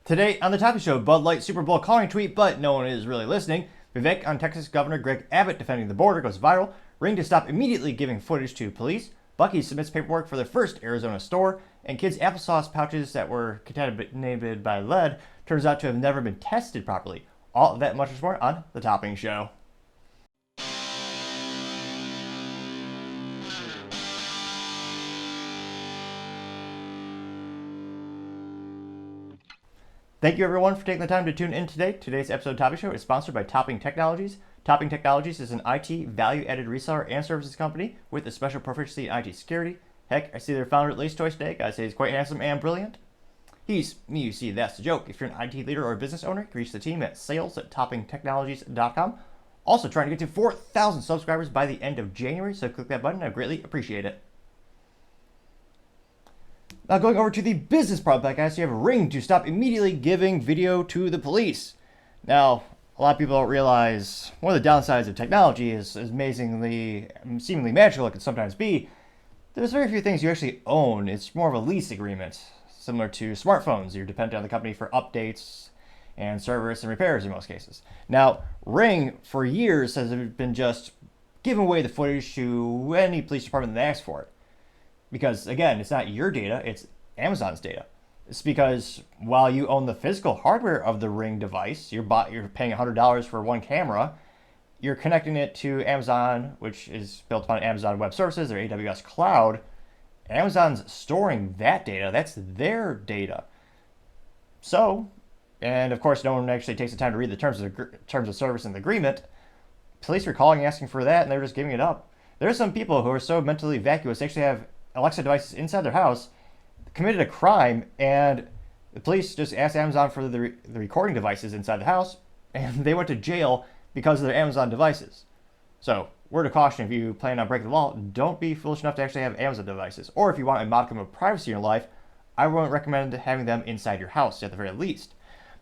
Today on the Topic Show, Bud Light Super Bowl calling tweet, but no one is really listening. Vivek on Texas Governor Greg Abbott defending the border goes viral. Ring to stop immediately giving footage to police. Buc-ee submits paperwork for their first Arizona store. And kids' applesauce pouches that were contaminated by lead turns out to have never been tested properly. All of that and much more on the Topping Show. Thank you everyone for taking the time to tune in today. Today's episode of Topping Show is sponsored by Topping Technologies. Topping Technologies is an IT value-added reseller and services company with a special proficiency in IT security. Heck, I see their founder at Lace Toys today. Gotta say he's quite handsome and brilliant. He's me, you see, that's the joke. If you're an IT leader or a business owner, you can reach the team at sales@toppingtechnologies.com. Also trying to get to 4,000 subscribers by the end of January, so click that button. I greatly appreciate it. Now going over to the business problem podcast, you have a Ring to stop immediately giving video to the police. Now, a lot of people don't realize one of the downsides of technology is as amazingly, seemingly magical it can sometimes be. There's very few things you actually own. It's more of a lease agreement, similar to smartphones. You're dependent on the company for updates and service and repairs in most cases. Now, Ring, for years, has been just giving away the footage to any police department that asks for it. Because, again, it's not your data, it's Amazon's data. It's because while you own the physical hardware of the Ring device, you're paying $100 for one camera, you're connecting it to Amazon, which is built upon Amazon Web Services or AWS Cloud. Amazon's storing that data. That's their data. So, and of course, no one actually takes the time to read the terms of service in the agreement. Police are calling and asking for that, and they're just giving it up. There are some people who are so mentally vacuous, they actually have Alexa devices inside their house, committed a crime, and the police just asked Amazon for the recording devices inside the house, and they went to jail because of their Amazon devices. So, word of caution, if you plan on breaking the law, don't be foolish enough to actually have Amazon devices. Or if you want a modicum of privacy in your life, I wouldn't recommend having them inside your house at the very least.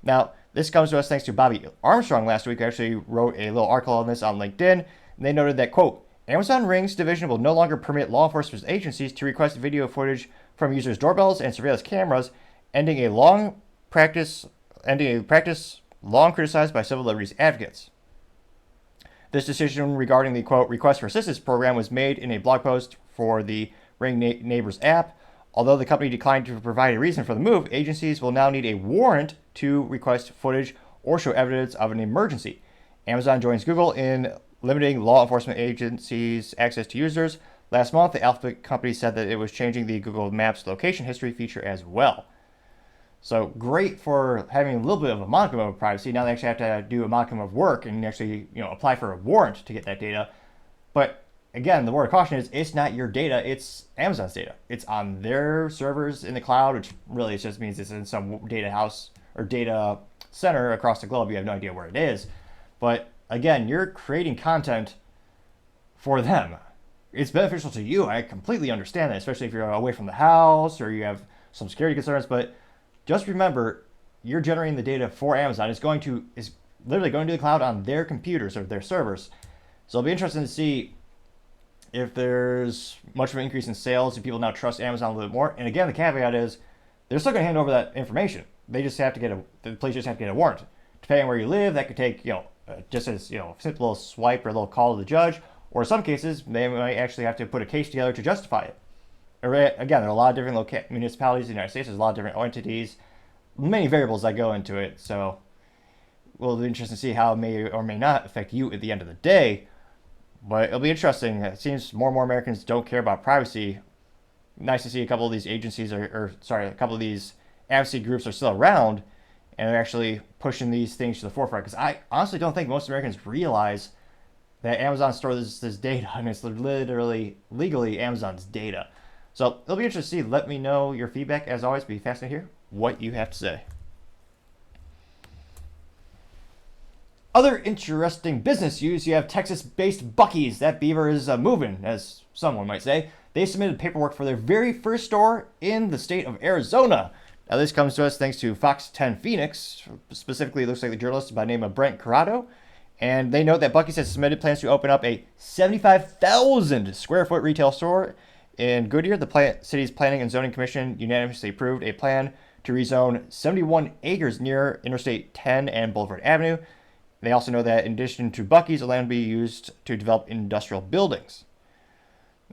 Now, this comes to us thanks to Bobby Armstrong last week. I actually wrote a little article on this on LinkedIn, and they noted that, quote, Amazon Ring's division will no longer permit law enforcement agencies to request video footage from users' doorbells and surveillance cameras, ending a practice long criticized by civil liberties advocates. This decision regarding the, quote, request for assistance program was made in a blog post for the Ring Neighbors app. Although the company declined to provide a reason for the move, agencies will now need a warrant to request footage or show evidence of an emergency. Amazon joins Google in limiting law enforcement agencies' access to users. Last month, the Alphabet company said that it was changing the Google Maps location history feature as well. So great for having a little bit of a modicum of privacy. Now they actually have to do a modicum of work and actually, apply for a warrant to get that data. But again, the word of caution is it's not your data, it's Amazon's data. It's on their servers in the cloud, which really just means it's in some data house or data center across the globe. You have no idea where it is. But again, you're creating content for them. It's beneficial to you. I completely understand that, especially if you're away from the house or you have some security concerns. But just remember, you're generating the data for Amazon. It's literally going to the cloud on their computers or their servers. So it'll be interesting to see if there's much of an increase in sales and people now trust Amazon a little bit more. And again, the caveat is they're still going to hand over that information. They just have to the police just have to get a warrant. Depending on where you live, that could take, just as, simple little swipe or a little call to the judge, or in some cases, they might actually have to put a case together to justify it. Again, there are a lot of different municipalities in the United States, there's a lot of different entities, many variables that go into it, so it'll be interesting to see how it may or may not affect you at the end of the day, but it'll be interesting. It seems more and more Americans don't care about privacy. Nice to see a couple of these agencies, a couple of these advocacy groups are still around, and they're actually pushing these things to the forefront. Because I honestly don't think most Americans realize that Amazon stores this data, and it's literally legally Amazon's data. So it'll be interesting to see. Let me know your feedback. As always, be fascinated to hear what you have to say. Other interesting business news, you have Texas-based Buc-ee's. That beaver is moving, as someone might say. They submitted paperwork for their very first store in the state of Arizona. Now, this comes to us thanks to Fox 10 Phoenix. Specifically, it looks like the journalist by the name of Brent Corrado. And they note that Buc-ee's has submitted plans to open up a 75,000 square foot retail store in Goodyear. The city's Planning and Zoning Commission unanimously approved a plan to rezone 71 acres near Interstate 10 and Boulevard Avenue. They also know that in addition to Buc-ee's, the land will be used to develop industrial buildings.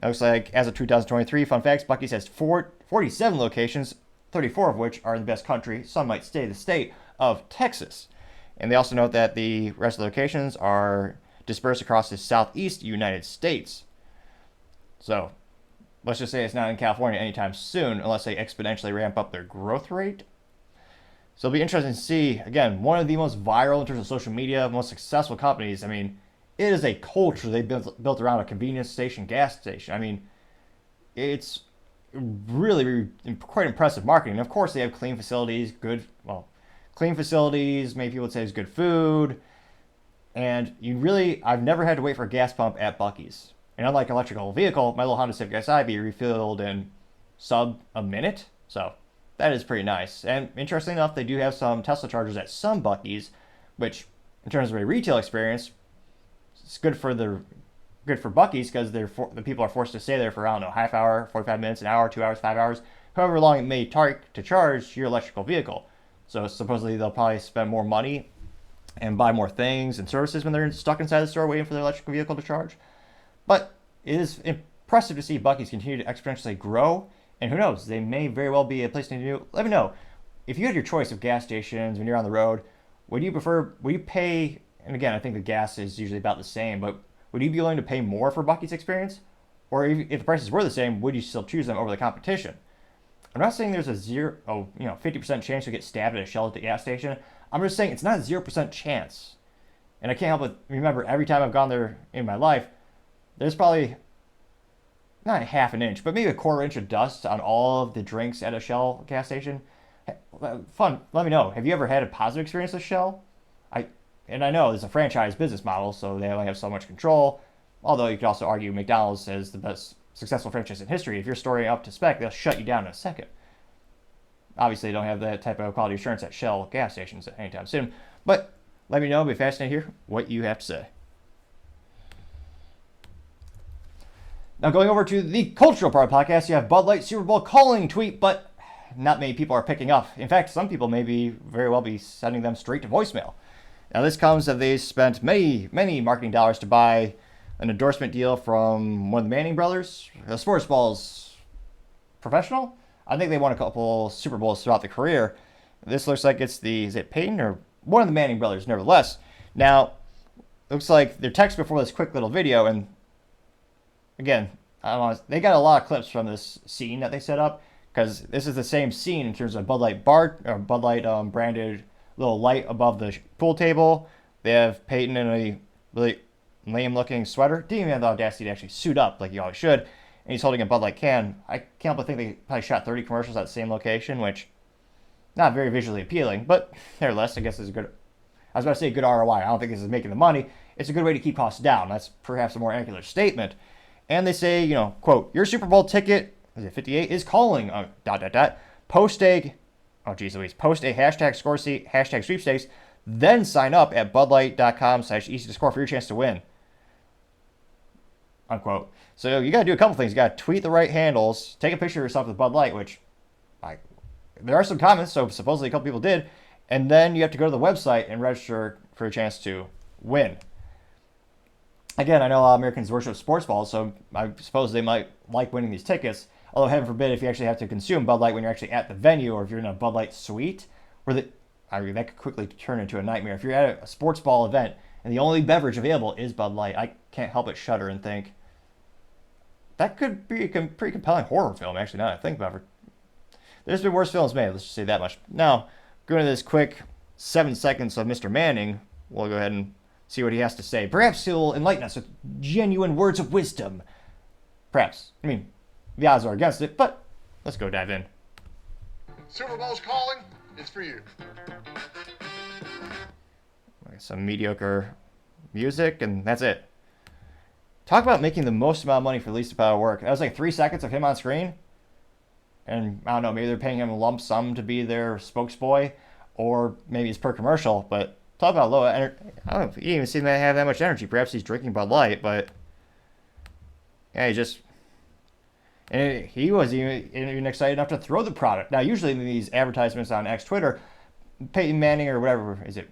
It looks like as of 2023, fun facts, Buc-ee's has 47 locations, 34 of which are in the best country, some might say the state of Texas. And they also note that the rest of the locations are dispersed across the southeast United States. So let's just say it's not in California anytime soon unless they exponentially ramp up their growth rate. So it'll be interesting to see, again, one of the most viral in terms of social media, most successful companies. I mean, it is a culture they built around a convenience station, gas station. I mean, it's really quite impressive marketing. And of course, they have clean facilities, clean facilities, maybe people would say it's good food. And I've never had to wait for a gas pump at Buc-ee's. And unlike an electrical vehicle, my little Honda Civic Si be refilled in sub a minute. So that is pretty nice. And interestingly enough, they do have some Tesla chargers at some Buc-ee's, which in terms of a retail experience, it's good for Buc-ee's because the people are forced to stay there for, I don't know, half hour, 45 minutes, an hour, 2 hours, 5 hours, however long it may take to charge your electrical vehicle. So supposedly they'll probably spend more money and buy more things and services when they're stuck inside the store waiting for their electrical vehicle to charge. But it is impressive to see Buc-ee's continue to exponentially grow. And who knows, they may very well be a place to do. Let me know. If you had your choice of gas stations when you're on the road, would you pay, and again, I think the gas is usually about the same, but would you be willing to pay more for Buc-ee's experience? Or if the prices were the same, would you still choose them over the competition? I'm not saying there's a 50% chance you'll get stabbed at a Shell at the gas station. I'm just saying it's not a 0% chance. And I can't help but remember every time I've gone there in my life, there's probably not a half an inch, but maybe a quarter inch of dust on all of the drinks at a Shell gas station. Fun. Let me know. Have you ever had a positive experience with Shell? I know it's a franchise business model, so they only have so much control. Although you could also argue McDonald's is the best successful franchise in history. If you're storing up to spec, they'll shut you down in a second. Obviously, they don't have that type of quality assurance at Shell gas stations anytime soon. But let me know. It'll be fascinating to hear what you have to say. Now, going over to the cultural part of the podcast, you have Bud Light Super Bowl calling tweet, but not many people are picking up. In fact, some people may very well be sending them straight to voicemail. Now, this comes that they spent many marketing dollars to buy an endorsement deal from one of the Manning brothers, a sports balls professional. I think they won a couple Super Bowls throughout their career. This looks like is it Peyton or one of the Manning brothers, nevertheless. Now, looks like their text before this quick little video, and again, they got a lot of clips from this scene that they set up, because this is the same scene in terms of Bud Light branded little light above the pool table. They have Peyton in a really lame-looking sweater. Didn't even have the audacity to actually suit up like you always should, and he's holding a Bud Light can. I can't but think they probably shot 30 commercials at the same location, which not very visually appealing, but nevertheless, I guess is a good. I was about to say good ROI. I don't think this is making the money. It's a good way to keep costs down. That's perhaps a more accurate statement. And they say, quote, your Super Bowl ticket, is it 58, is calling, post a hashtag score seat, hashtag sweepstakes, then sign up at budlight.com/easy to score for your chance to win, unquote. So you got to do a couple things. You got to tweet the right handles, take a picture of yourself with Bud Light, which there are some comments, so supposedly a couple people did, and then you have to go to the website and register for a chance to win. Again, I know a lot of Americans worship sports balls, so I suppose they might like winning these tickets. Although, heaven forbid, if you actually have to consume Bud Light when you're actually at the venue, or if you're in a Bud Light suite, that could quickly turn into a nightmare. If you're at a sports ball event and the only beverage available is Bud Light, I can't help but shudder and think that could be a pretty compelling horror film, actually, now that I think about it. There's been worse films made, let's just say that much. Now, going to this quick 7 seconds of Mr. Manning, we'll go ahead and see what he has to say. Perhaps he'll enlighten us with genuine words of wisdom. Perhaps. I mean, the odds are against it, but let's go dive in. Super Bowl's calling. It's for you. Some mediocre music, and that's it. Talk about making the most amount of money for the least amount of work. That was like 3 seconds of him on screen. And I don't know, maybe they're paying him a lump sum to be their spokesboy, or maybe it's per commercial, but talk about low energy. I don't know if he even seems to have that much energy. Perhaps he's drinking Bud Light, but yeah, And he was even excited enough to throw the product. Now, usually in these advertisements on X Twitter, Peyton Manning or whatever, is it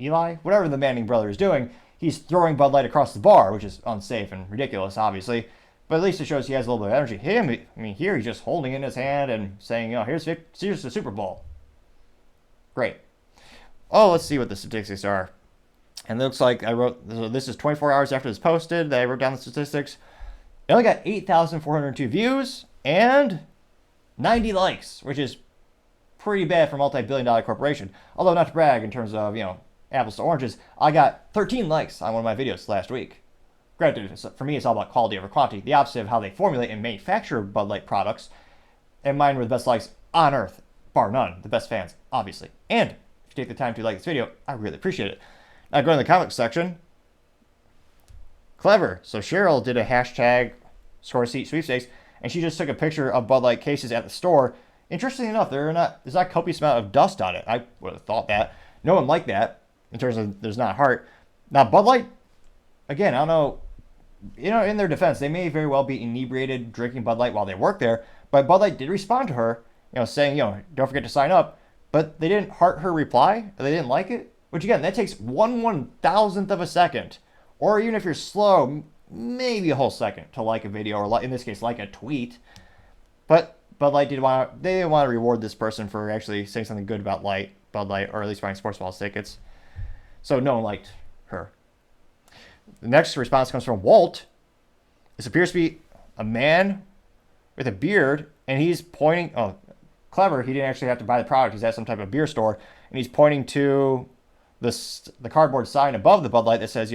Eli? Whatever the Manning brother is doing, he's throwing Bud Light across the bar, which is unsafe and ridiculous, obviously. But at least it shows he has a little bit of energy. Him, I mean, here he's just holding it in his hand and saying, here's the Super Bowl. Great. Oh, let's see what the statistics are. And it looks like this is 24 hours after this posted, that I wrote down the statistics. It only got 8,402 views and 90 likes, which is pretty bad for a multi-billion-dollar corporation. Although, not to brag in terms of, apples to oranges, I got 13 likes on one of my videos last week. Granted, for me, it's all about quality over quantity, the opposite of how they formulate and manufacture Bud Light products. And mine were the best likes on earth, bar none. The best fans, obviously. And if you take the time to like this video, I really appreciate it. Now, going to the comments section. Clever. So Cheryl did a hashtag score seat sweepstakes, and she just took a picture of Bud Light cases at the store. Interestingly enough, there's not a copious amount of dust on it. I would have thought that. No one liked that in terms of there's not a heart. Now, Bud Light, again, I don't know. In their defense, they may very well be inebriated drinking Bud Light while they work there, but Bud Light did respond to her, saying, don't forget to sign up. But they didn't heart her reply. They didn't like it. Which, again, that takes 1/1000th of a second. Or even if you're slow, maybe a whole second to like a video, or in this case, like a tweet. But Bud Light didn't want to reward this person for actually saying something good about Bud Light, or at least buying sports balls tickets. So no one liked her. The next response comes from Walt. This appears to be a man with a beard, and he's pointing. Oh, clever! He didn't actually have to buy the product. He's at some type of beer store, and he's pointing to the cardboard sign above the Bud Light that says,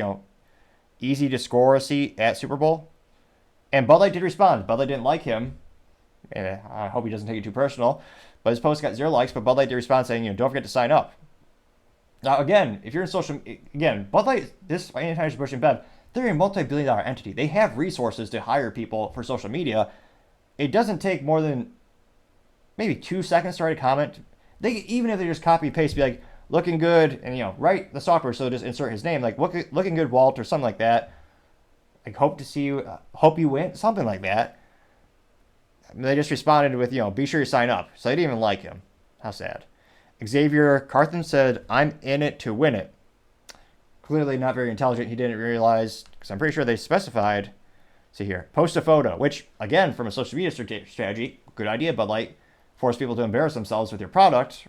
easy to score a seat at Super Bowl. And Bud Light did respond. Bud Light didn't like him. And I hope he doesn't take it too personal. But his post got 0 likes, but Bud Light did respond saying, don't forget to sign up. Now, again, if you're in Bud Light, this Anheuser-Busch InBev, they're a multi-billion-dollar entity. They have resources to hire people for social media. It doesn't take more than maybe 2 seconds to write a comment. Even if they just copy and paste, be like, looking good, and write the software, so just insert his name, like looking good, Walt, or something like that. Like, hope to see you, hope you win, something like that. And they just responded with, be sure you sign up. So they didn't even like him. How sad. Xavier Carthen said, I'm in it to win it. Clearly not very intelligent. He didn't realize, because I'm pretty sure they specified, see here, post a photo, which, again, from a social media strategy, good idea, Bud Light, force people to embarrass themselves with your product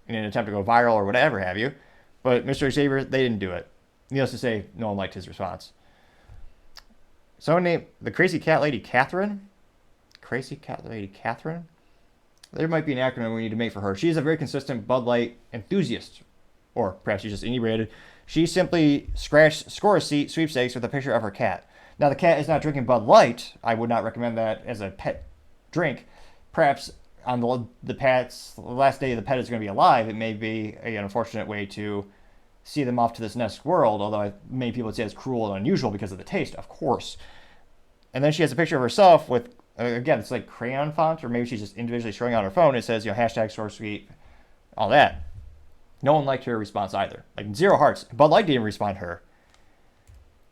in an attempt to go viral or whatever have you. But Mr. Xavier, they didn't do it. Needless to say, no one liked his response. Someone named the Crazy Cat Lady Catherine. Crazy Cat Lady Catherine? There might be an acronym we need to make for her. She's a very consistent Bud Light enthusiast. Or perhaps she's just inebriated. She simply score a seat sweepstakes with a picture of her cat. Now, the cat is not drinking Bud Light. I would not recommend that as a pet drink. Perhaps on the last day the pet is going to be alive, it may be an unfortunate way to see them off to this next world, although many people would say it's cruel and unusual because of the taste, of course. And then she has a picture of herself with, again, it's like crayon font, or maybe she's just individually showing on her phone. It says, hashtag source sweep, all that. No one liked her response either. Like, 0 hearts. Bud Light didn't respond to her.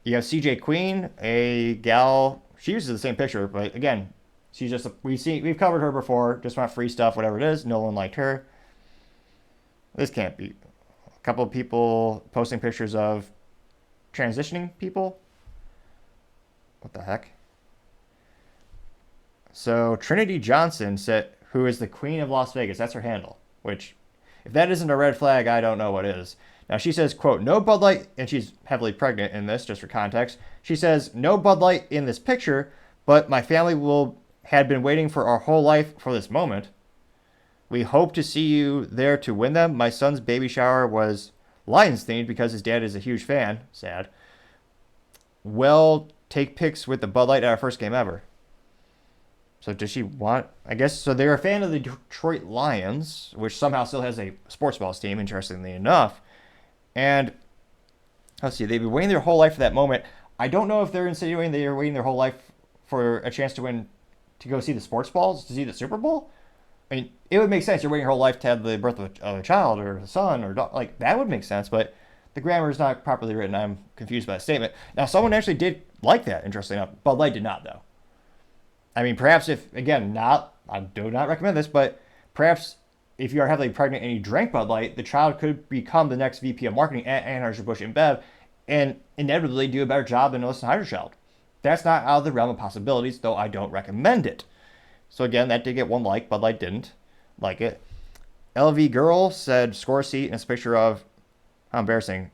You have CJ Queen, a gal. She uses the same picture, but again, she's just we've covered her before. Just want free stuff, whatever it is. No one liked her. This can't be. A couple of people posting pictures of transitioning people. What the heck? So Trinity Johnson said, who is the Queen of Las Vegas. That's her handle. Which, if that isn't a red flag, I don't know what is. Now she says, quote, no Bud Light, and she's heavily pregnant in this, just for context. She says, no Bud Light in this picture, but my family had been waiting for our whole life for this moment. We hope to see you there to win them. My son's baby shower was Lions themed because his dad is a huge fan. Sad. Well, take pics with the Bud Light at our first game ever. So does she want, I guess, so they're a fan of the Detroit Lions, which somehow still has a sports balls team, interestingly enough. And let's see, they've been waiting their whole life for that moment. I don't know if they're insinuating they're waiting their whole life for a chance to win, to go see the sports balls, to see the Super Bowl. I mean, it would make sense. You're waiting your whole life to have the birth of a child or a son or dog. Like, that would make sense, but the grammar is not properly written. I'm confused by that statement. Now, someone actually did like that, interestingly enough. Bud Light did not, though. I mean, perhaps if, again, I do not recommend this, but perhaps if you are heavily pregnant and you drank Bud Light, the child could become the next VP of marketing at Anheuser-Busch InBev and inevitably do a better job than Alyssa Heiderscheld. That's not out of the realm of possibilities, though I don't recommend it. So again, that did get 1 like. Bud Light didn't like it. LV Girl said score seat, and it's a picture of, how embarrassing.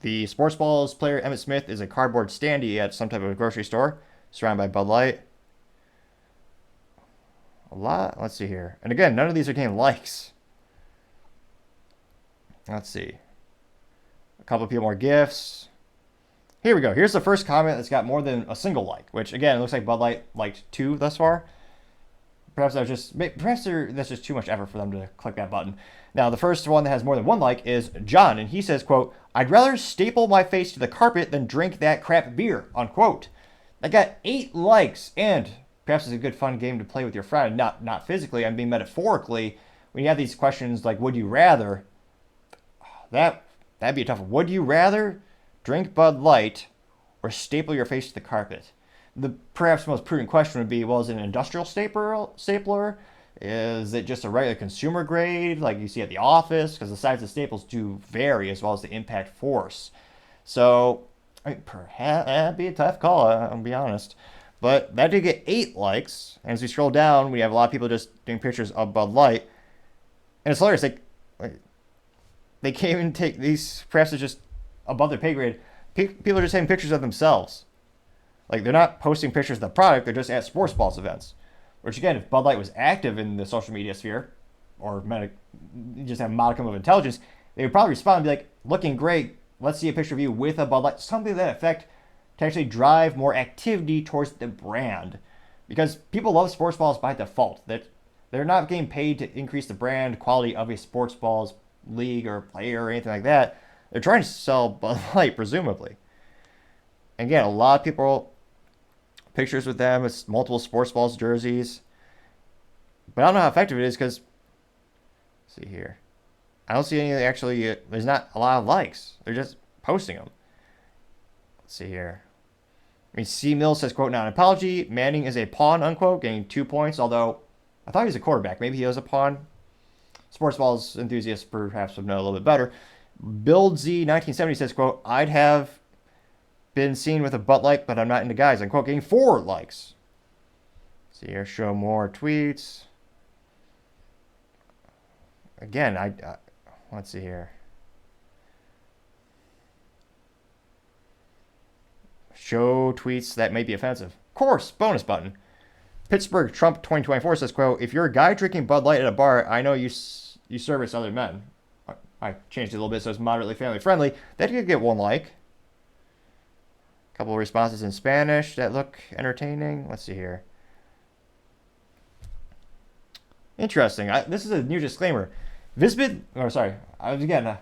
The Sports Balls player Emmett Smith is a cardboard standee at some type of grocery store, surrounded by Bud Light. A lot. Let's see here. And again, none of these are getting likes. Let's see. A couple of people more gifts. Here we go. Here's the first comment that's got more than a single like, which again, it looks like Bud Light liked 2 thus far. Perhaps that's just too much effort for them to click that button. Now, the first one that has more than 1 like is John, and he says, quote, "I'd rather staple my face to the carpet than drink that crap beer," unquote. That got 8 likes, and perhaps it's a good fun game to play with your friend. Not physically, I mean metaphorically. When you have these questions like, would you rather, that'd be a tough one. Would you rather drink Bud Light or staple your face to the carpet? The perhaps most prudent question would be, well, is it an industrial stapler? Is it just a regular consumer grade like you see at the office? Because the size of staples do vary as well as the impact force. So, I mean, perhaps that'd be a tough call, I'll be honest. But that did get 8 likes. And as we scroll down, we have a lot of people just doing pictures of Bud Light. And it's hilarious. They can't even take these, perhaps it's just above their pay grade. People are just taking pictures of themselves. Like, they're not posting pictures of the product, they're just at sports balls events. Which, again, if Bud Light was active in the social media sphere, or just have a modicum of intelligence, they would probably respond and be like, looking great, let's see a picture of you with a Bud Light. Something to that effect to actually drive more activity towards the brand. Because people love sports balls by default. That they're not getting paid to increase the brand quality of a sports balls league or player or anything like that. They're trying to sell Bud Light, presumably. Again, a lot of people pictures with them. It's multiple sports balls jerseys. But I don't know how effective it is because, see here. I don't see any actually, there's not a lot of likes. They're just posting them. Let's see here. I mean, C. Mills says, quote, "Not an apology. Manning is a pawn," unquote, getting 2 points. Although, I thought he was a quarterback. Maybe he was a pawn. Sports balls enthusiasts perhaps would know a little bit better. Build Z 1970 says, quote, "I'd have been seen with a Bud Light, but I'm not into guys," unquote, getting 4 likes. See here, show more tweets. Again, let's see here. Show tweets that may be offensive. Of course, bonus button. Pittsburgh Trump 2024 says, quote, "If you're a guy drinking Bud Light at a bar, I know you service other men." I changed it a little bit so it's moderately family friendly. That could get 1 like. A couple of responses in Spanish that look entertaining. Let's see here. Interesting. This is a new disclaimer. Speaking of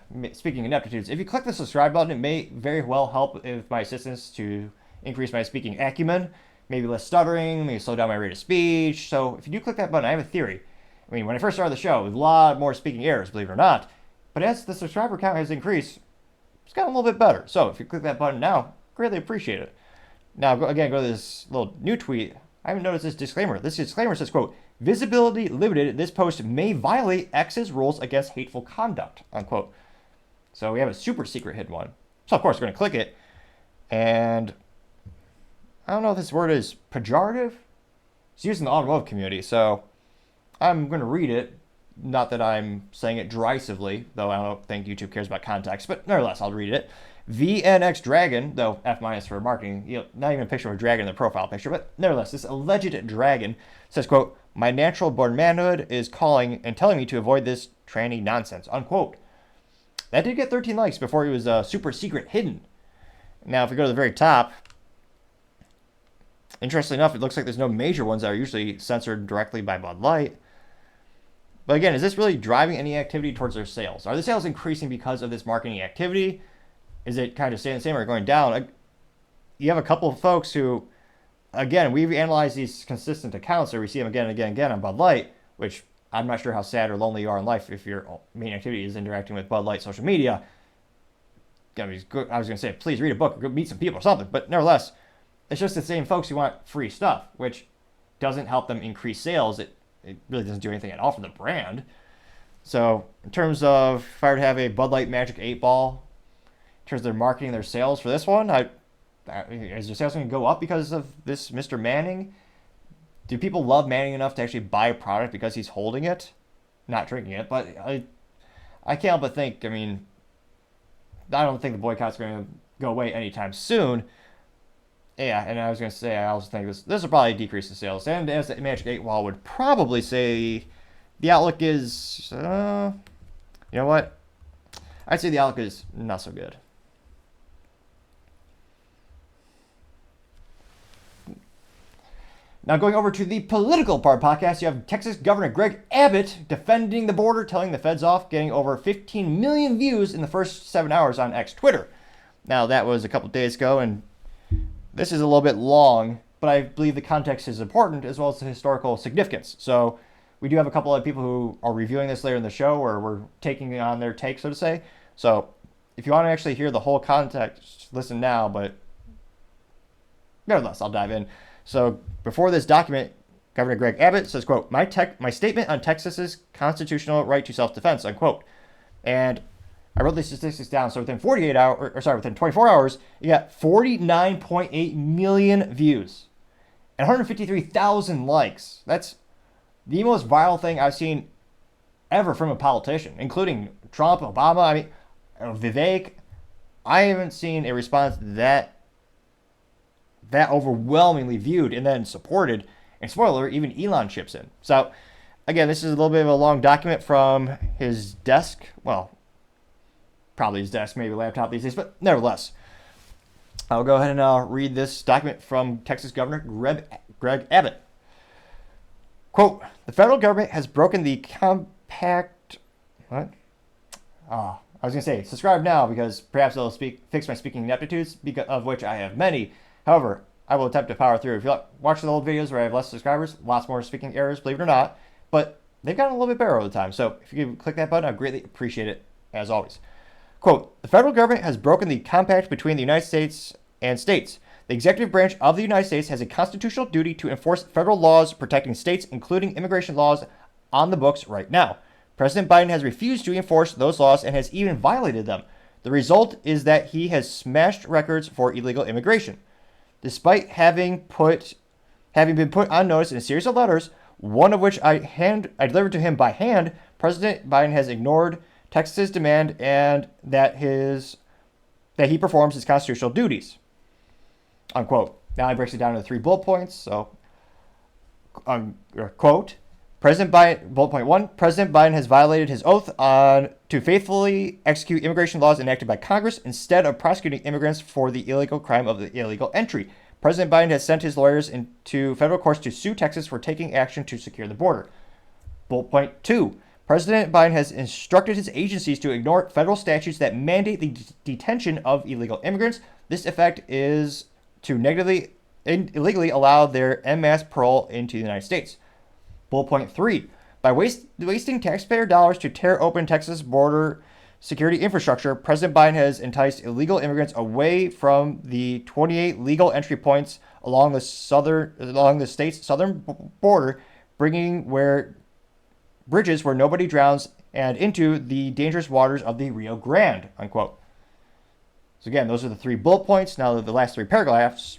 ineptitudes, if you click the subscribe button, it may very well help with my assistance to increase my speaking acumen, maybe less stuttering, maybe slow down my rate of speech. So if you do click that button, I have a theory. I mean, when I first started the show, it was a lot more speaking errors, believe it or not. But as the subscriber count has increased, it's gotten a little bit better. So if you click that button now, greatly appreciate it. Now, go to this little new tweet. I haven't noticed this disclaimer. This disclaimer says, quote, "Visibility limited. This post may violate X's rules against hateful conduct," unquote. So we have a super secret hidden one. So, of course, we're going to click it. And I don't know if this word is pejorative. It's used in the automotive community. So I'm going to read it. Not that I'm saying it derisively, though I don't think YouTube cares about context. But nevertheless, I'll read it. VNX Dragon, though F- for marketing, not even a picture of a dragon in the profile picture, but nevertheless, this alleged dragon says, quote, "My natural born manhood is calling and telling me to avoid this tranny nonsense," unquote. That did get 13 likes before it was super secret hidden. Now, if we go to the very top, interestingly enough, it looks like there's no major ones that are usually censored directly by Bud Light. But again, is this really driving any activity towards their sales? Are the sales increasing because of this marketing activity? Is it kind of staying the same or going down? You have a couple of folks who, again, we've analyzed these consistent accounts, or we see them again and again and again on Bud Light, which I'm not sure how sad or lonely you are in life if your main activity is interacting with Bud Light social media. I was going to say, please read a book or go meet some people or something. But nevertheless, it's just the same folks who want free stuff, which doesn't help them increase sales. It really doesn't do anything at all for the brand. So in terms of if I were to have a Bud Light Magic 8 Ball, in terms of their marketing, their sales for this one, is their sales going to go up because of this Mr. Manning? Do people love Manning enough to actually buy a product because he's holding it? Not drinking it, but I can't help but think, I mean, I don't think the boycott's going to go away anytime soon. Yeah, and I was going to say, I also think this will probably decrease the sales. And as the Magic 8 Ball would probably say, the outlook is, you know what? I'd say the outlook is not so good. Now going over to the political part podcast, you have Texas Governor Greg Abbott defending the border, telling the feds off, getting over 15 million views in the first 7 hours on X Twitter. Now that was a couple days ago, and this is a little bit long, but I believe the context is important as well as the historical significance. So we do have a couple of people who are reviewing this later in the show, or we're taking on their take, so to say. So if you want to actually hear the whole context, listen now, but nevertheless, I'll dive in. So before this document, Governor Greg Abbott says, quote, my statement on Texas's constitutional right to self-defense, unquote. And I wrote these statistics down. So within 24 hours, you got 49.8 million views and 153,000 likes. That's the most viral thing I've seen ever from a politician, including Trump, Obama, I mean, Vivek. I haven't seen a response that overwhelmingly viewed and then supported. And spoiler, even Elon chips in. So again, this is a little bit of a long document from his desk. Well, probably his desk, maybe a laptop these days, but nevertheless, I'll go ahead and read this document from Texas Governor Greg Abbott. Quote, the federal government has broken the compact... What? I was going to say, subscribe now because perhaps it'll fix my speaking ineptitudes, of which I have many. However, I will attempt to power through. If you watch the old videos where I have less subscribers, lots more speaking errors, believe it or not, but they've gotten a little bit better over the time. So if you could click that button, I'd greatly appreciate it, as always. Quote, the federal government has broken the compact between the United States and states. The executive branch of the United States has a constitutional duty to enforce federal laws protecting states, including immigration laws on the books right now. President Biden has refused to enforce those laws and has even violated them. The result is that he has smashed records for illegal immigration. Despite having been put on notice in a series of letters, one of which I delivered to him by hand, President Biden has ignored Texas's demand and that he performs his constitutional duties. Unquote. Now he breaks it down into 3 bullet points. So, quote, bullet point 1, President Biden has violated his oath to faithfully execute immigration laws enacted by Congress instead of prosecuting immigrants for the illegal crime of the illegal entry. President Biden has sent his lawyers into federal courts to sue Texas for taking action to secure the border. Bullet point 2, President Biden has instructed his agencies to ignore federal statutes that mandate the detention of illegal immigrants. This effect is to illegally allow their en masse parole into the United States. Bullet point 3, by wasting taxpayer dollars to tear open Texas border security infrastructure, President Biden has enticed illegal immigrants away from the 28 legal entry points along the state's southern border, bringing bridges where nobody drowns and into the dangerous waters of the Rio Grande, unquote. So again, those are the 3 bullet points. Now the last 3 paragraphs.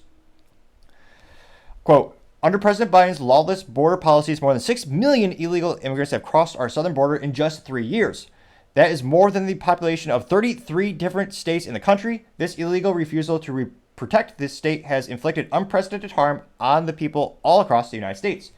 Quote, under President Biden's lawless border policies, more than 6 million illegal immigrants have crossed our southern border in just 3 years. That is more than the population of 33 different states in the country. This illegal refusal to protect this state has inflicted unprecedented harm on the people all across the United States.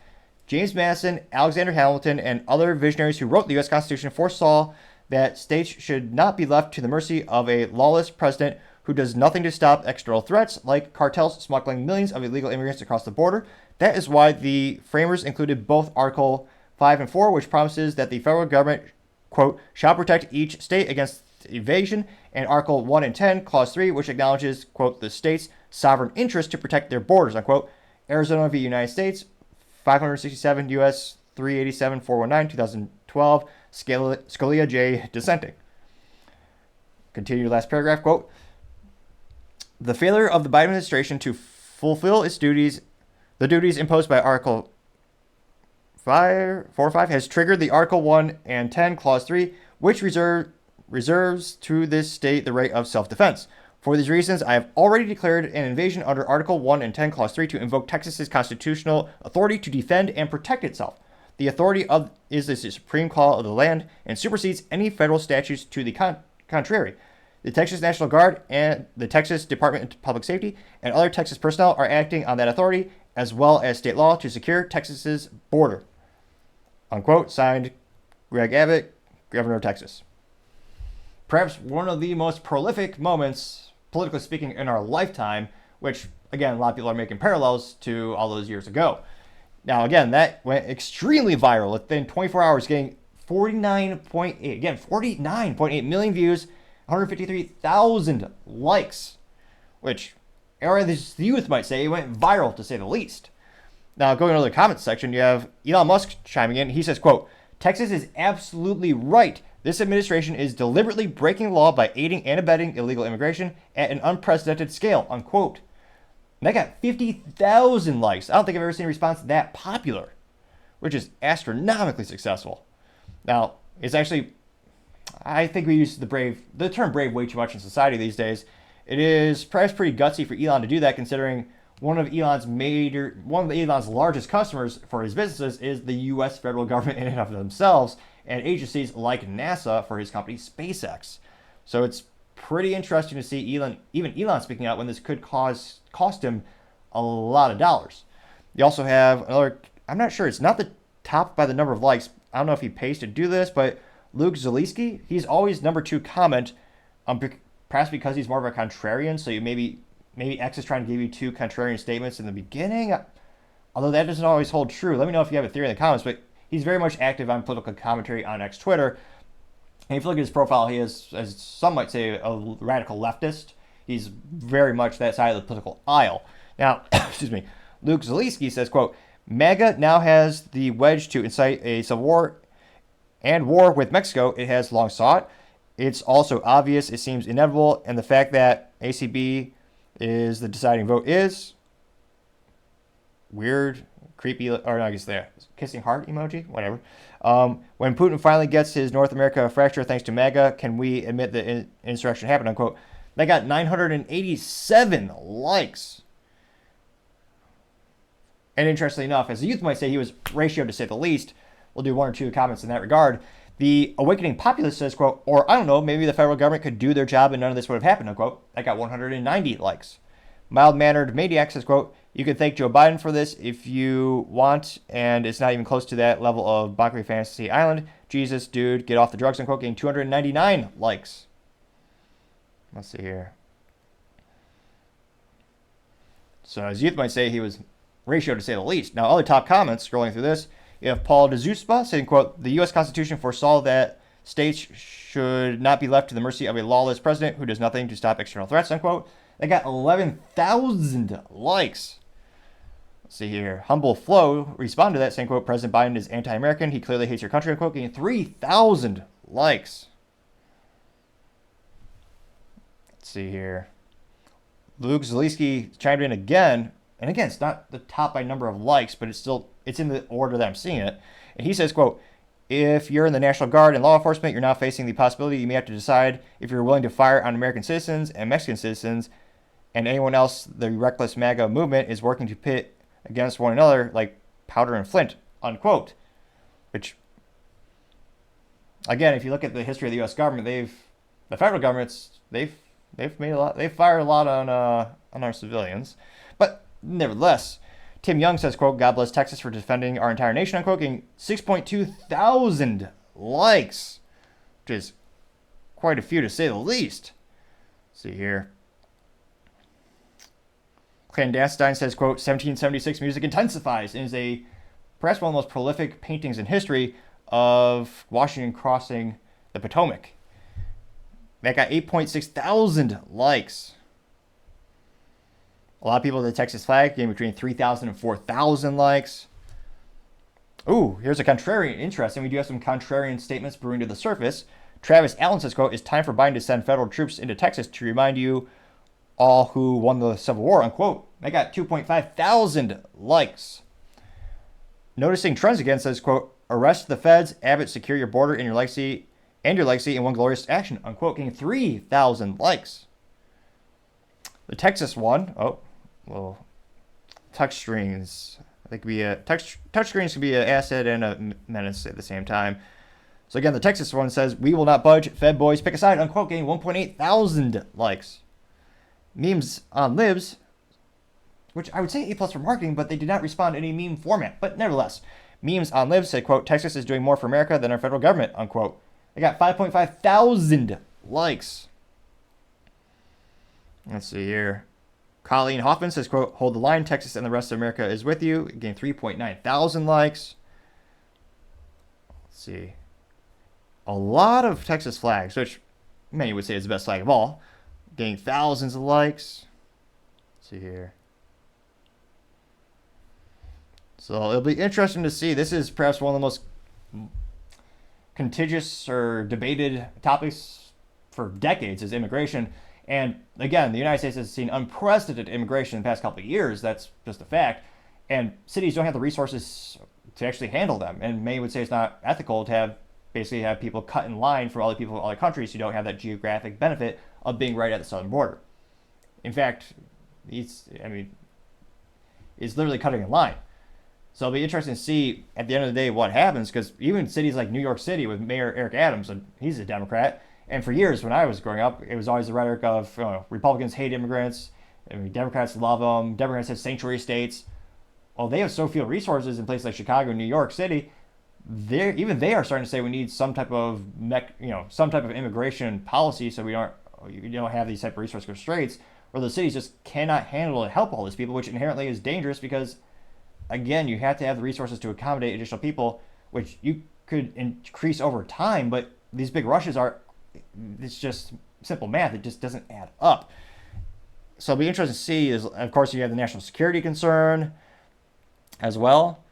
James Madison, Alexander Hamilton, and other visionaries who wrote the U.S. Constitution foresaw that states should not be left to the mercy of a lawless president who does nothing to stop external threats like cartels smuggling millions of illegal immigrants across the border. That is why the framers included both Article 5 and 4, which promises that the federal government, quote, shall protect each state against evasion, and Article 1 and 10, Clause 3, which acknowledges, quote, the state's sovereign interest to protect their borders, unquote. Arizona v. United States, 567 U.S. 387 419, 2012, Scalia J. dissenting. Continue last paragraph, quote, the failure of the Biden administration to fulfill its duties The duties imposed by Article 4 or 5 has triggered the Article 1 and 10, Clause 3, which reserves to this state the right of self-defense. For these reasons, I have already declared an invasion under Article 1 and 10, Clause 3 to invoke Texas's constitutional authority to defend and protect itself. The authority is the supreme law of the land and supersedes any federal statutes to the contrary. The Texas National Guard and the Texas Department of Public Safety and other Texas personnel are acting on that authority, as well as state law, to secure Texas's border. Unquote. Signed, Greg Abbott, Governor of Texas. Perhaps one of the most prolific moments, politically speaking, in our lifetime, which, again, a lot of people are making parallels to all those years ago. Now, again, that went extremely viral within 24 hours, getting 49.8 million views, 153,000 likes, which, or the youth might say, it went viral, to say the least. Now, going to the comments section, you have Elon Musk chiming in. He says, quote, Texas is absolutely right. This administration is deliberately breaking law by aiding and abetting illegal immigration at an unprecedented scale, unquote. And that got 50,000 likes. I don't think I've ever seen a response that popular, which is astronomically successful. Now, it's actually, I think we use the term brave way too much in society these days. It is perhaps pretty gutsy for Elon to do that, considering one of Elon's largest customers for his businesses is the U.S. federal government in and of themselves, and agencies like NASA for his company SpaceX. So it's pretty interesting to see even Elon speaking out when this could cost him a lot of dollars. You also have another, I'm not sure, it's not the top by the number of likes. I don't know if he pays to do this, but Luke Zaleski, he's always number 2 comment, perhaps because he's more of a contrarian, so you maybe X is trying to give you 2 contrarian statements in the beginning, although that doesn't always hold true. Let me know if you have a theory in the comments, but he's very much active on political commentary on X Twitter. And if you look at his profile, he is, as some might say, a radical leftist. He's very much that side of the political aisle. Now, excuse me, Luke Zaleski says, quote, MAGA now has the wedge to incite a civil war and war with Mexico it has long sought. It's also obvious, it seems inevitable, and the fact that ACB is the deciding vote is weird, creepy, or no, I guess there, kissing heart emoji, whatever. When Putin finally gets his North America fracture thanks to MAGA, can we admit the insurrection happened, unquote. That got 987 likes. And interestingly enough, as the youth might say, he was ratioed to say the least. We'll do 1 or 2 comments in that regard. The awakening populist says, quote, or I don't know, maybe the federal government could do their job and none of this would have happened, unquote. That got 190 likes. Mild-mannered maniac says, quote, you can thank Joe Biden for this if you want, and it's not even close to that level of Buc-ee Fantasy Island. Jesus, dude, get off the drugs, unquote, getting 299 likes. Let's see here. So as youth might say, he was ratioed to say the least. Now, other top comments, scrolling through this, you have Paul DeZuspa saying, quote, the U.S. Constitution foresaw that states should not be left to the mercy of a lawless president who does nothing to stop external threats, unquote. They got 11,000 likes. Let's see here. Humble Flow responded to that saying, quote, President Biden is anti-American. He clearly hates your country, unquote, getting 3,000 likes. Let's see here. Luke Zaleski chimed in again. And again, it's not the top by number of likes, but it's in the order that I'm seeing it. And he says, quote, if you're in the National Guard and law enforcement, you're now facing the possibility you may have to decide if you're willing to fire on American citizens and Mexican citizens and anyone else the reckless MAGA movement is working to pit against one another like powder and flint, unquote. Which, again, if you look at the history of the U.S. government, the federal governments, they've fired a lot on our civilians. But nevertheless, Tim Young says, quote, God bless Texas for defending our entire nation, unquote, getting 6.2 thousand likes, which is quite a few to say the least. Let's see here. Clandestine says, quote, 1776 music intensifies and is perhaps one of the most prolific paintings in history of Washington crossing the Potomac. That got 8.6 thousand likes. A lot of people at the Texas flag getting between 3,000 and 4,000 likes. Ooh, here's a contrarian. Interesting. We do have some contrarian statements brewing to the surface. Travis Allen says, quote, it's time for Biden to send federal troops into Texas to remind you all who won the Civil War, unquote. They got 2.5 thousand likes. Noticing trends again says, quote, arrest the feds, Abbott, secure your border and your legacy in one glorious action, unquote, getting 3,000 likes. The Texas one, well, touch screens. I think touch screens can be an asset and a menace at the same time. So again, the Texas one says, we will not budge, Fed boys pick a side, unquote, getting 1.8 thousand likes. Memes on Libs, which I would say A+ for marketing, but they did not respond to any meme format. But nevertheless, memes on Libs said, quote, Texas is doing more for America than our federal government, unquote. They got 5.5 thousand likes. Let's see here. Colleen Hoffman says, quote, hold the line, Texas and the rest of America is with you. Again, 3.9 thousand likes. Let's see. A lot of Texas flags, which many would say is the best flag of all. Getting thousands of likes. Let's see here. So it'll be interesting to see. This is perhaps one of the most contentious or debated topics for decades is immigration. And again, the United States has seen unprecedented immigration in the past couple of years. That's just a fact. And cities don't have the resources to actually handle them. And many would say it's not ethical to basically have people cut in line for all the people from other countries who don't have that geographic benefit of being right at the southern border. In fact, it's literally cutting in line. So it'll be interesting to see at the end of the day what happens, because even cities like New York City with Mayor Eric Adams, and he's a Democrat, and for years when I was growing up, it was always the rhetoric of Republicans hate immigrants, Democrats love them, Democrats have sanctuary states. Well, they have so few resources in places like Chicago and New York City. Even they are starting to say we need some type of immigration policy so you don't have these type of resource constraints, where the cities just cannot handle and help all these people, which inherently is dangerous because, again, you have to have the resources to accommodate additional people, which you could increase over time, but these big rushes it's just simple math. It just doesn't add up. So it'll be interesting to see is, of course, you have the national security concern as well.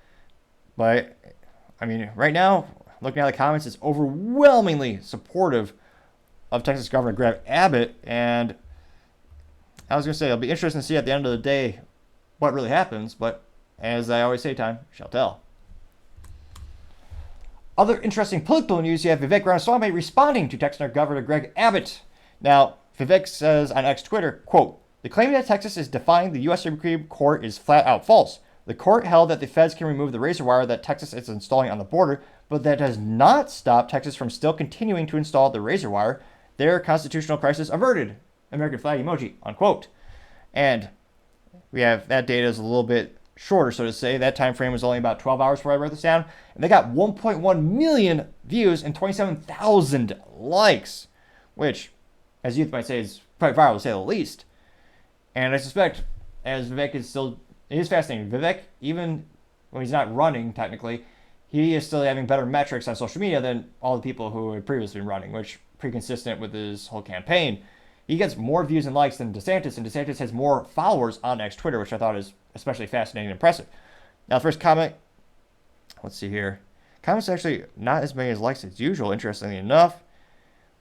But, I mean, right now, looking at the comments, it's overwhelmingly supportive of Texas Governor Greg Abbott. And I was going to say, it'll be interesting to see at the end of the day what really happens. But as I always say, time shall tell. Other interesting political news, you have Vivek Ramaswamy responding to Texas Governor Greg Abbott. Now, Vivek says on X Twitter, quote, the claim that Texas is defying the U.S. Supreme Court is flat out false. The court held that the feds can remove the razor wire that Texas is installing on the border, but that does not stop Texas from still continuing to install the razor wire. Their constitutional crisis averted. American flag emoji, unquote. And we have that data is a little bit shorter, so to say. That time frame was only about 12 hours before I wrote this down. And they got 1.1 million views and 27,000 likes, which, as youth might say, is quite viral to say the least. And I suspect, as Vivek it is fascinating. Vivek, even when he's not running, technically, he is still having better metrics on social media than all the people who had previously been running, which pretty consistent with his whole campaign. He gets more views and likes than DeSantis, and DeSantis has more followers on X Twitter, which I thought is especially fascinating and impressive. Now, the first comment, let's see here. Comments actually not as many as likes as usual, interestingly enough.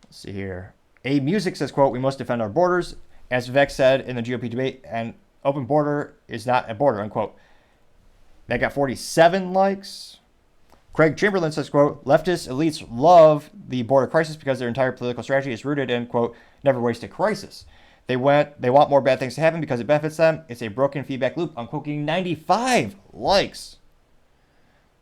Let's see here. A Music says, quote, we must defend our borders. As Vivek said in the GOP debate, an open border is not a border, unquote. That got 47 likes. Craig Chamberlain says, quote, leftist elites love the border crisis because their entire political strategy is rooted in, quote, never waste a crisis. They want more bad things to happen because it benefits them. It's a broken feedback loop, unquote, getting 95 likes.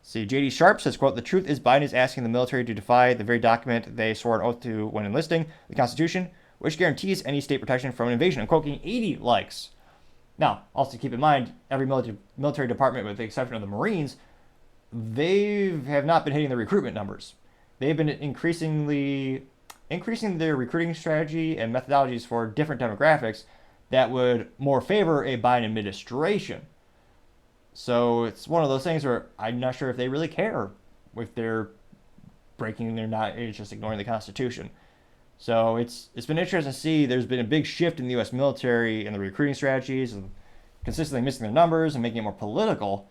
See, JD Sharp says, quote, the truth is Biden is asking the military to defy the very document they swore an oath to when enlisting, the Constitution, which guarantees any state protection from an invasion, unquote, getting 80 likes. Now, also keep in mind, every military department, with the exception of the Marines, they have not been hitting the recruitment numbers. They've been increasing their recruiting strategy and methodologies for different demographics that would more favor a Biden administration. So it's one of those things where I'm not sure if they really care if they're breaking, they're not, it's just ignoring the Constitution. So it's been interesting to see. There's been a big shift in the U.S. military and the recruiting strategies and consistently missing their numbers and making it more political.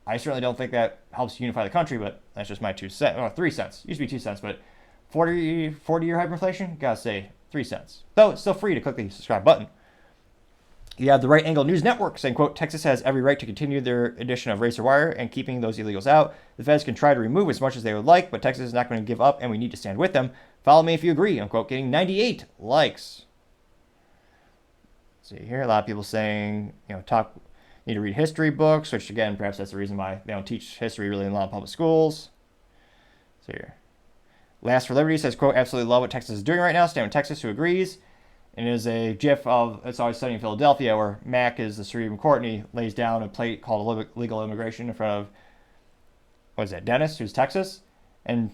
I certainly don't think that helps unify the country, but that's just my 2 cents. Oh, 3 cents. Used to be 2 cents, but 40-year hyperinflation, gotta say 3 cents. Though it's still free to click the subscribe button. You have the Right Angle News Network saying, quote, Texas has every right to continue their addition of razor wire and keeping those illegals out. The feds can try to remove as much as they would like, but Texas is not going to give up and we need to stand with them. Follow me if you agree, unquote, getting 98 likes. See here, a lot of people saying, need to read history books, which again, perhaps that's the reason why they don't teach history really in a lot of public schools. So here. Last for Liberty says, quote, absolutely love what Texas is doing right now. Stand with Texas, who agrees. And it is a gif of It's Always Sunny in Philadelphia, where Mac is the Supreme Court, and he lays down a plate called legal immigration in front of, Dennis, who's Texas. And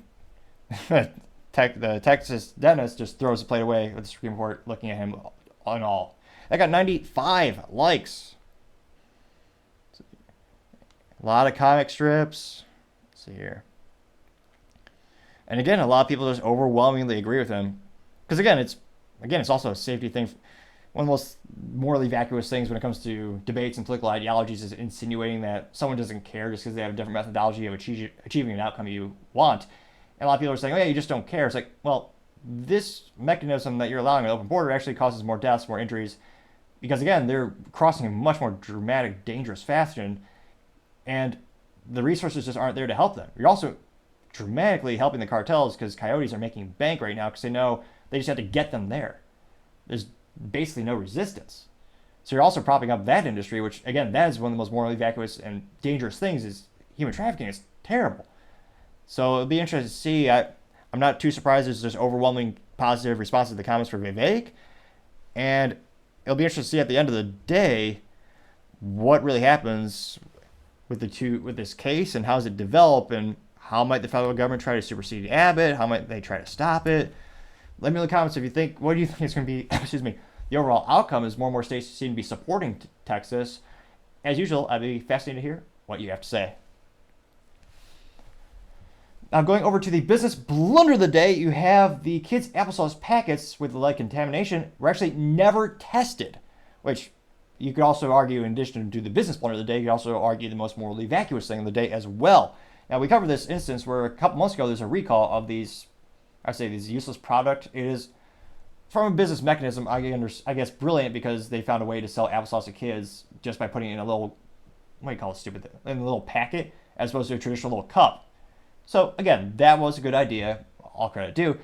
the Texas dentist just throws the plate away with the Supreme Court looking at him on all. That got 95 likes. A lot of comic strips. Let's see here. And again, a lot of people just overwhelmingly agree with him. Because again, it's also a safety thing. One of the most morally vacuous things when it comes to debates and political ideologies is insinuating that someone doesn't care just because they have a different methodology of achieving an outcome you want. And a lot of people are saying, oh yeah, you just don't care. It's like, well, this mechanism that you're allowing an open border actually causes more deaths, more injuries. Because again, they're crossing in much more dramatic, dangerous fashion. And the resources just aren't there to help them. You're also dramatically helping the cartels because coyotes are making bank right now because they know they just have to get them there. There's basically no resistance. So you're also propping up that industry, which, again, that is one of the most morally vacuous and dangerous things is human trafficking. It's terrible. So it'll be interesting to see. I'm not too surprised there's this overwhelming positive response to the comments for Vivek. And it'll be interesting to see at the end of the day what really happens with this case and how does it develop and how might the federal government try to supersede Abbott? How might they try to stop it? Let me know in the comments if you think, what do you think is going to be, the overall outcome as more and more states seem to be supporting Texas. As usual, I'd be fascinated to hear what you have to say. Now going over to the business blunder of the day, you have the kids' applesauce packets with the lead contamination were actually never tested, which you could also argue, in addition to the business blunder of the day, you could also argue the most morally vacuous thing of the day as well. Now we covered this instance where a couple months ago there's a recall of these useless product. It is, from a business mechanism, I guess brilliant because they found a way to sell applesauce to kids just by putting it in a little, what do you call it, stupid thing, in a little packet as opposed to a traditional little cup. So again, that was a good idea. All credit due.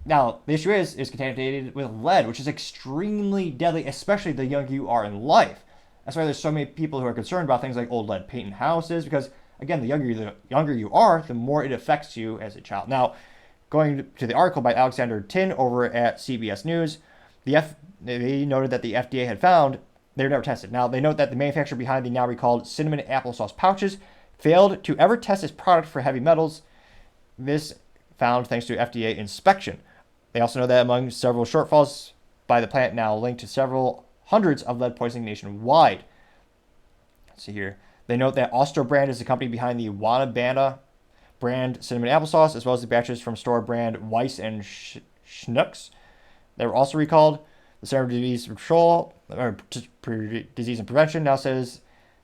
Now the issue is contaminated with lead, which is extremely deadly, especially the younger you are in life. That's why there's so many people who are concerned about things like old lead paint in houses because, again, the younger you are, the more it affects you as a child. Now, going to the article by Alexander Tin over at CBS News, they noted that the FDA had found they were never tested. Now, they note that the manufacturer behind the now recalled cinnamon applesauce pouches failed to ever test its product for heavy metals. This found thanks to FDA inspection. They also know that among several shortfalls by the plant now linked to several hundreds of lead poisoning nationwide. Let's see here. They note that Austro brand is the company behind the Wanabana brand cinnamon applesauce, as well as the batches from store brand Weiss and Schnucks. They were also recalled. The Center for Disease and Prevention now says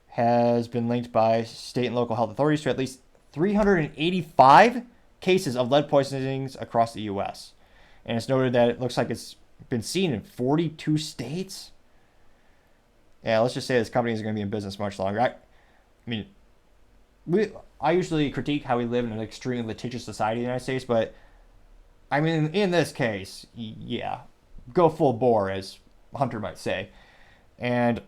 has been linked by state and local health authorities to at least 385 cases of lead poisonings across the U.S. And it's noted that it looks like it's been seen in 42 states. Yeah, let's just say this company isn't going to be in business much longer. I usually critique how we live in an extremely litigious society in the United States, but I mean, in this case, yeah, go full bore, as Hunter might say. And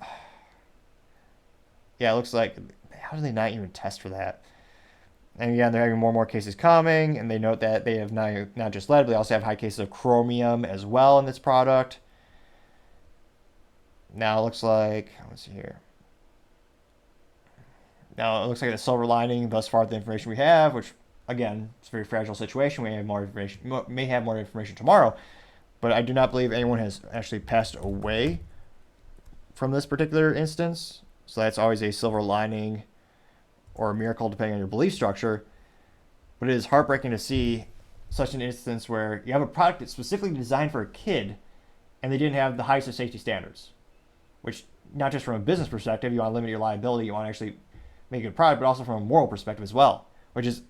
yeah, it looks like, how do they not even test for that? And again, they're having more and more cases coming, and they note that they have not just lead, but they also have high cases of chromium as well in this product. Now it looks like, let's see here. Now it looks like the silver lining thus far, the information we have, which again, it's a very fragile situation. We have more information, may have more information tomorrow, but I do not believe anyone has actually passed away from this particular instance. So that's always a silver lining or a miracle depending on your belief structure. But it is heartbreaking to see such an instance where you have a product that's specifically designed for a kid and they didn't have the highest of safety standards, which not just from a business perspective, you want to limit your liability, you want to actually make a good product, but also from a moral perspective as well, which is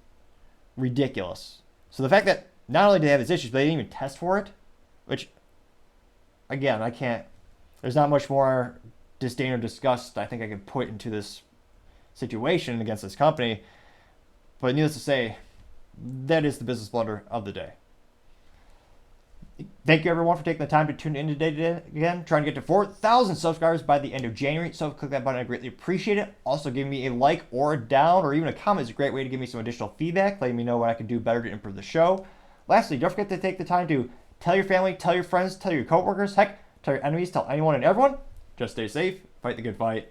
ridiculous. So the fact that not only do they have these issues, but they didn't even test for it, which, again, I can't There's not much more disdain or disgust I think I could put into this situation against this company. But needless to say, that is the business blunder of the day. Thank you everyone for taking the time to tune in today again. Trying to get to 4,000 subscribers by the end of January. So click that button. I greatly appreciate it. Also, giving me a like or a down or even a comment is a great way to give me some additional feedback, letting me know what I can do better to improve the show. Lastly, don't forget to take the time to tell your family, tell your friends, tell your coworkers, heck, tell your enemies, tell anyone and everyone. Just stay safe, fight the good fight,